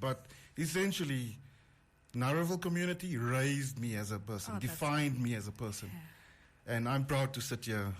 But essentially, Naraval community raised me as a person, defined me as a person. Yeah. And I'm proud to sit here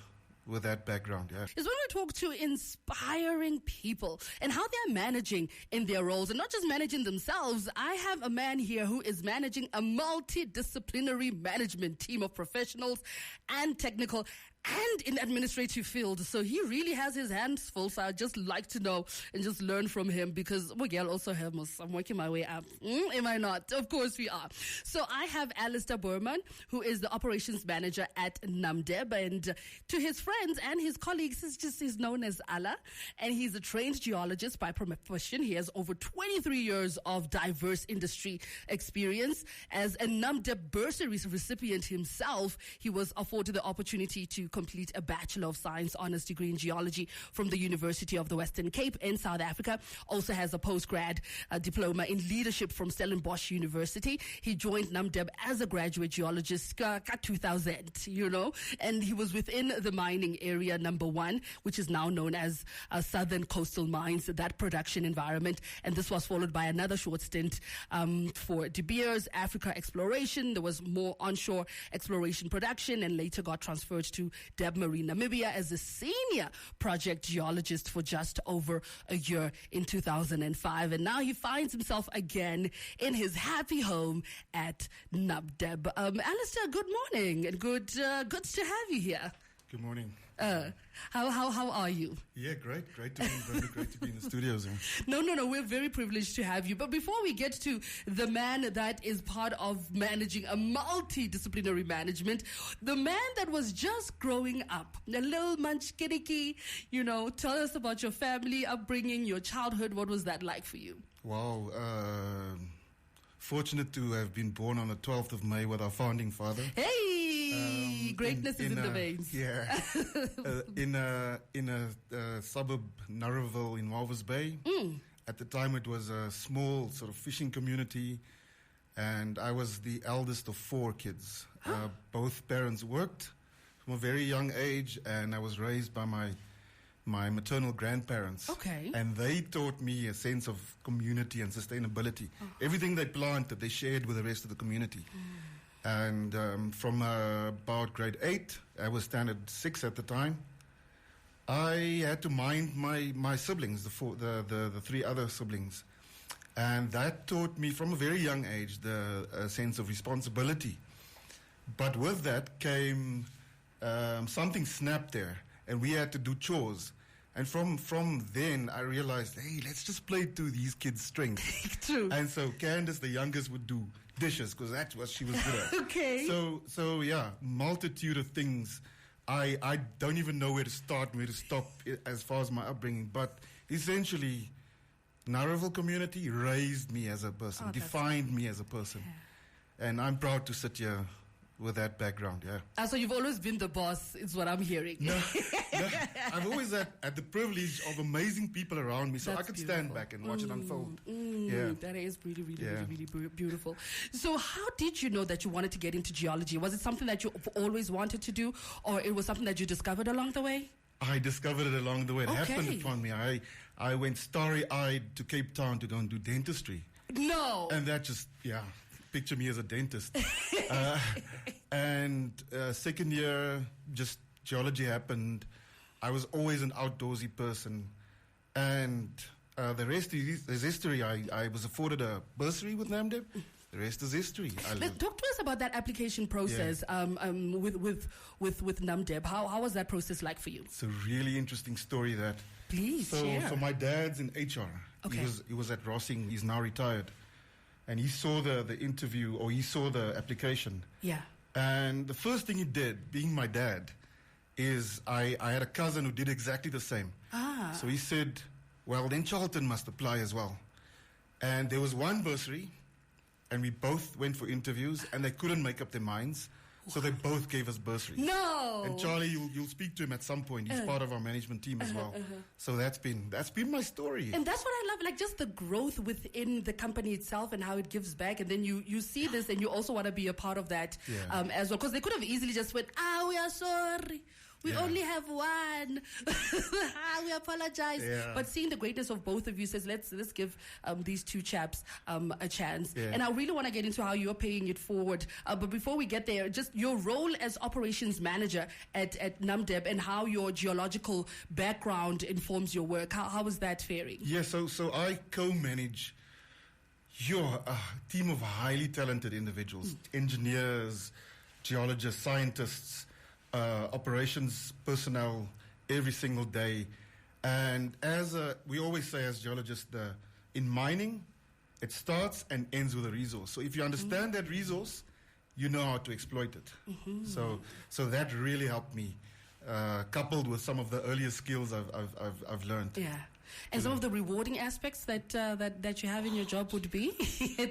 with that background, yeah. Is when we talk to inspiring people and how they're managing in their roles and not just managing themselves. I have a man here who is managing a multidisciplinary management team of professionals and technical and in administrative field. So he really has his hands full. So I'd just like to know and just learn from him because Miguel also has, I'm working my way up. Am I not? Of course we are. So I have Alastair Baumann, who is the operations manager at Namdeb, and to his friends and his colleagues, he's known as Ala, and he's a trained geologist by profession. He has over 23 years of diverse industry experience. As a Namdeb bursary recipient himself, he was afforded the opportunity to complete a Bachelor of Science Honours degree in Geology from the University of the Western Cape in South Africa. Also has a postgrad diploma in leadership from Stellenbosch University. He joined Namdeb as a graduate geologist 2000, and he was within the mining area number 1, which is now known as Southern Coastal Mines, that production environment. And this was followed by another short stint for De Beers Africa Exploration. There was more onshore exploration production, and later got transferred to Deb Marine Namibia as a senior project geologist for just over a year in 2005. And now he finds himself again in his happy home at Namdeb. Alastair, good morning, and good to have you here. Good morning. How are you? Yeah, great to be in the studios. No, we're very privileged to have you. But before we get to the man that is part of managing a multidisciplinary management, the man that was just growing up, a little munchkiniki, tell us about your family upbringing, your childhood. What was that like for you? Wow, fortunate to have been born on the 12th of May with our founding father. Hey, greatness is in the veins. Yeah, in a suburb, Narraville in Walvis Bay. At the time, it was a small sort of fishing community, and I was the eldest of 4 kids. Both parents worked from a very young age, and I was raised by my maternal grandparents. Okay. And they taught me a sense of community and sustainability. Everything they planted, they shared with the rest of the community. And from about grade 8, I was standard 6 at the time, I had to mind my siblings, the 3 other siblings. And that taught me from a very young age the sense of responsibility. But with that came something snapped there, and we had to do chores. And from then, I realized, hey, let's just play to these kids' strengths. True. And so Candace, the youngest, would do dishes because that's what she was good at. Okay. So yeah, multitude of things. I don't even know where to start and where to stop as far as my upbringing. But essentially, Naraval community raised me as a person, defined me as a person. Yeah. And I'm proud to sit here with that background, yeah. So you've always been the boss, is what I'm hearing. No, I've always had the privilege of amazing people around me, so I could stand back and watch it unfold. Yeah. That is really beautiful. So how did you know that you wanted to get into geology? Was it something that you always wanted to do, or it was something that you discovered along the way? I discovered it along the way. It happened upon me. I went starry-eyed to Cape Town to go and do dentistry. No. And that just, picture me as a dentist. And second year, just geology happened. I was always an outdoorsy person. And the rest is history. I was afforded a bursary with Namdeb. The rest is history. Talk to us about that application process with Namdeb. How was that process like for you? It's a really interesting story that. Please share. So my dad's in HR. Okay. He was at Rossing. He's now retired. And he saw the interview, or he saw the application. Yeah. And the first thing he did, being my dad, is I had a cousin who did exactly the same. So he said, well, then Charlton must apply as well. And there was one bursary, and we both went for interviews, and they couldn't make up their minds. So they both gave us bursaries. No. And Charlie, you'll speak to him at some point. He's part of our management team as well. So that's been my story. And that's what I love, like just the growth within the company itself and how it gives back. And then you see this and you also want to be a part of that as well. Because they could have easily just went, we are sorry. We only have one. We apologize. Yeah. But seeing the greatness of both of you says, let's give these two chaps a chance. Yeah. And I really want to get into how you're paying it forward. But before we get there, just your role as operations manager at Namdeb and how your geological background informs your work. How is that faring? Yeah, so I co-manage your team of highly talented individuals, engineers, geologists, scientists, operations personnel every single day. And we always say as geologists, in mining, it starts and ends with a resource. So if you understand that resource, you know how to exploit it. So that really helped me, coupled with some of the earlier skills I've learned. Yeah. And some of the rewarding aspects that you have in your job would be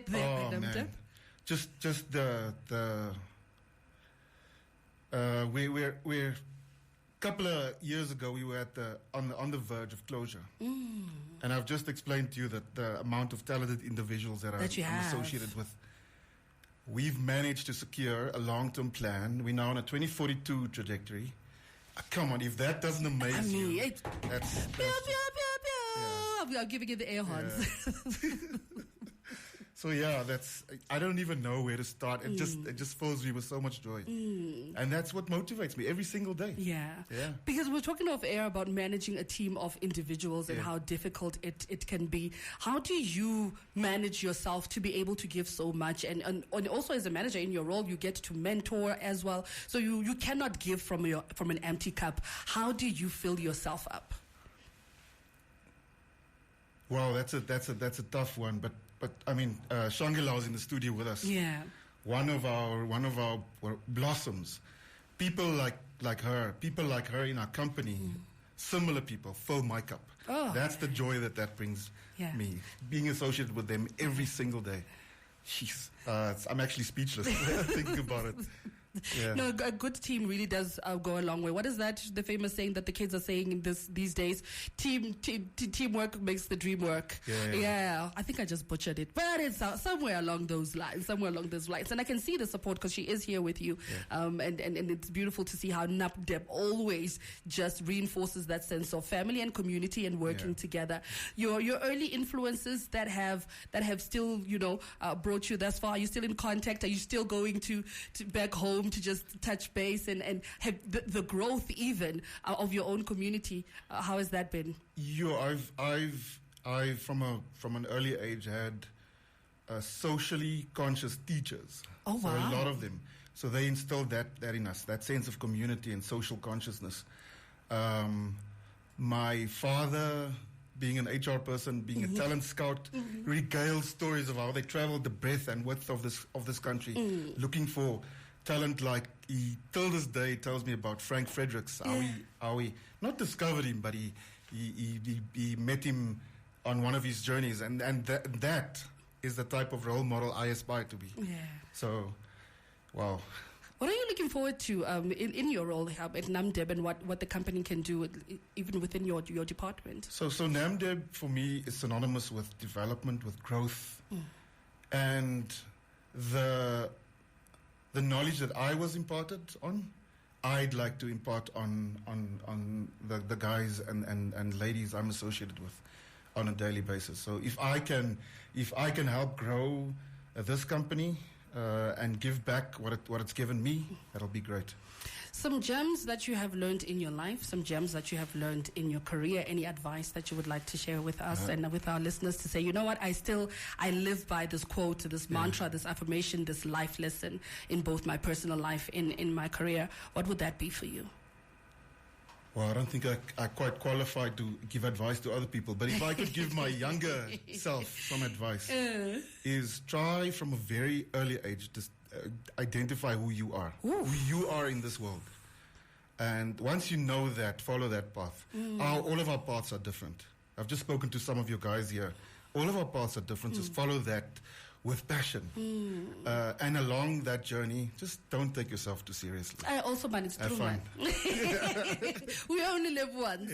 man. Just we're a couple of years ago we were on the verge of closure, and I've just explained to you that the amount of talented individuals that I'm associated with. We've managed to secure a long-term plan. We're now on a 2042 trajectory. Come on, if that doesn't amaze you, that's I'm giving you the air horns. Yeah. So I don't even know where to start. It just fills me with so much joy. And that's what motivates me every single day. Yeah. Yeah. Because we're talking off air about managing a team of individuals and how difficult it can be. How do you manage yourself to be able to give so much? And also as a manager in your role, you get to mentor as well. So you cannot give from an empty cup. How do you fill yourself up? Wow, that's a tough one, but I mean, Shangela is in the studio with us. Yeah, one of our blossoms. People like her in our company, similar people fill my cup. Oh. That's the joy that brings me, being associated with them every single day. Jeez, I'm actually speechless thinking about it. Yeah. No, a good team really does go a long way. What is that? The famous saying that the kids are saying in these days: teamwork makes the dream work. Yeah. I think I just butchered it, but it's somewhere along those lines. And I can see the support because she is here with you. Yeah. And it's beautiful to see how Namdeb always just reinforces that sense of family and community and working together. Your early influences that have still brought you thus far. Are you still in contact? Are you still going to back home to just touch base and have the growth even of your own community? How has that been? I've from an early age had socially conscious teachers. Oh wow! So a lot of them. So they instilled that in us, that sense of community and social consciousness. My father, being an HR person, being a talent scout, regales stories of how they traveled the breadth and width of this country, looking for talent. Like he till this day tells me about Frank Fredericks, how he not discovered him, but he met him on one of his journeys, and that is the type of role model I aspire to be. Yeah. So, wow. What are you looking forward to in your role at Namdeb, and what the company can do even within your department? So Namdeb for me is synonymous with development, with growth, and the knowledge that I was imparted on, I'd like to impart on the guys and ladies I'm associated with on a daily basis. So if I can help grow this company and give back what it's given me, that'll be great. Some gems that you have learned in your life, some gems that you have learned in your career, any advice that you would like to share with us and with our listeners to say, you know what, I live by this quote, this mantra, this affirmation, this life lesson in both my personal life, in my career. What would that be for you? Well, I don't think I quite qualified to give advice to other people, but if I could give my younger self some advice, is try from a very early age to identify who you are, who you are in this world. And once you know that, follow that path. All of our paths are different. I've just spoken to some of you guys here. All of our paths are different. Just follow that with passion. And along that journey, just don't take yourself too seriously. I also, man, it's true, man. We only live once.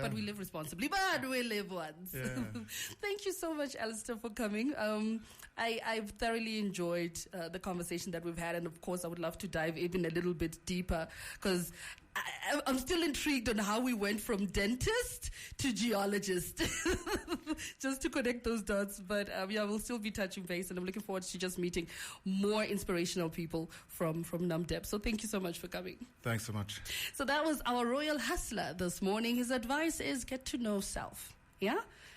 But we live responsibly, but we live once. Thank you so much, Alastair, for coming. I've thoroughly enjoyed the conversation that we've had, and of course I would love to dive even a little bit deeper, because I'm still intrigued on how we went from dentist to geologist, just to connect those dots. But we'll still be touching base, and I'm looking forward to just meeting more inspirational people from Namdeb. So thank you so much for coming. Thanks so much. So that was our royal hustler this morning. His advice is get to know self,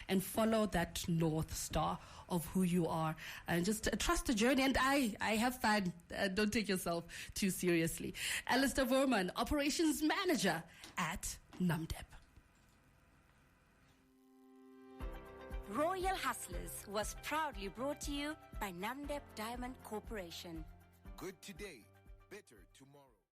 and follow that North Star of who you are, and just trust the journey. And I have fun. Don't take yourself too seriously. Alastair Baumann, Operations Manager at Namdeb. Royal Hustlers was proudly brought to you by Namdeb Diamond Corporation. Good today, better tomorrow.